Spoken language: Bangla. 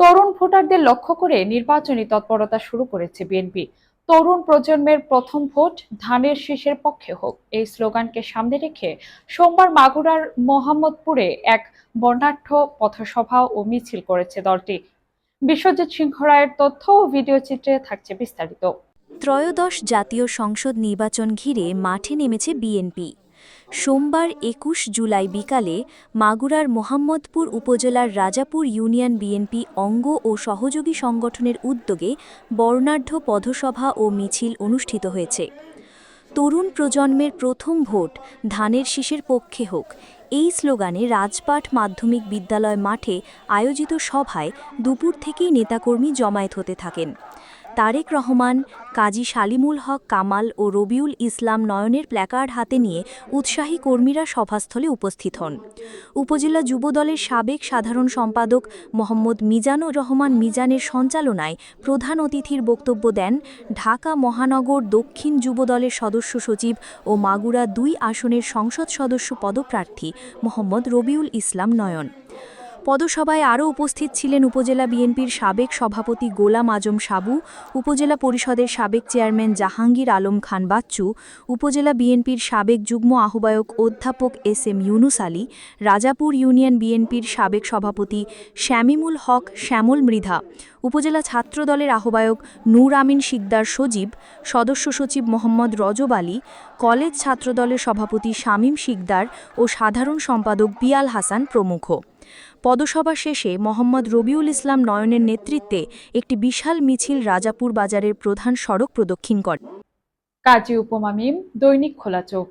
তরুণ ভোটারদের লক্ষ্য করে নির্বাচনী তৎপরতা শুরু করেছে বিএনপি। তরুণ প্রজন্মের প্রথম ভোট ধানের শীষের পক্ষে হোক, এই স্লোগানকে সামনে রেখে সোমবার মাগুরার মোহাম্মদপুরে এক বর্ণাঢ্য পথসভা ও মিছিল করেছে দলটি। বিশ্বজিৎ সিংহ রায়ের তথ্য ও ভিডিও চিত্রে থাকছে বিস্তারিত। ত্রয়োদশ জাতীয় সংসদ নির্বাচন ঘিরে মাঠে নেমেছে বিএনপি। সোমবার ২১ জুলাই বিকালে মাগুরার মোহাম্মদপুর উপজেলার রাজাপুর ইউনিয়ন বিএনপি অঙ্গ ও সহযোগী সংগঠনের উদ্যোগে বর্ণাঢ্য পথসভা ও মিছিল অনুষ্ঠিত হয়েছে। তরুণ প্রজন্মের প্রথম ভোট ধানের শীষের পক্ষে হোক, এই স্লোগানে রাজপাট মাধ্যমিক বিদ্যালয় মাঠে আয়োজিত সভায় দুপুর থেকেই নেতাকর্মী জমায়েত হতে থাকেন। তারেক রহমান, কাজী শালিমুল হক কামাল ও রবিউল ইসলাম নয়নের প্ল্যাকার্ড হাতে নিয়ে উৎসাহী কর্মীরা সভাস্থলে উপস্থিত হন। উপজেলা যুবদলের সাবেক সাধারণ সম্পাদক মোহাম্মদ মিজানুর রহমান মিজানের সঞ্চালনায় প্রধান অতিথির বক্তব্য দেন ঢাকা মহানগর দক্ষিণ যুবদলের সদস্য সচিব ও মাগুরা ২ আসনের সংসদ সদস্য পদপ্রার্থী মোহাম্মদ রবিউল ইসলাম নয়ন। পদসভায় আরও উপস্থিত ছিলেন উপজেলা বিএনপির সাবেক সভাপতি গোলাম আজম সাবু, উপজেলা পরিষদের সাবেক চেয়ারম্যান জাহাঙ্গীর আলম খান বাচ্চু, উপজেলা বিএনপির সাবেক যুগ্ম আহ্বায়ক অধ্যাপক এস.এম. ইউনুস আলী, রাজাপুর ইউনিয়ন বিএনপির সাবেক সভাপতি শামীমুল হক শ্যামল মৃধা, উপজেলা ছাত্রদলের আহ্বায়ক নূর আমিন শিকদার সজীব, সদস্য সচিব মোহাম্মদ রজব আলী, কলেজ ছাত্রদলের সভাপতি শামীম শিকদার ও সাধারণ সম্পাদক পিয়াল হাসান প্রমুখ। পদসভা শেষে মোহাম্মদ রবিউল ইসলাম নয়নের নেতৃত্বে একটি বিশাল মিছিল রাজাপুর বাজারের প্রধান সড়ক প্রদক্ষিণ করে। কাজী উপমা মিম, দৈনিক খোলা চোখ।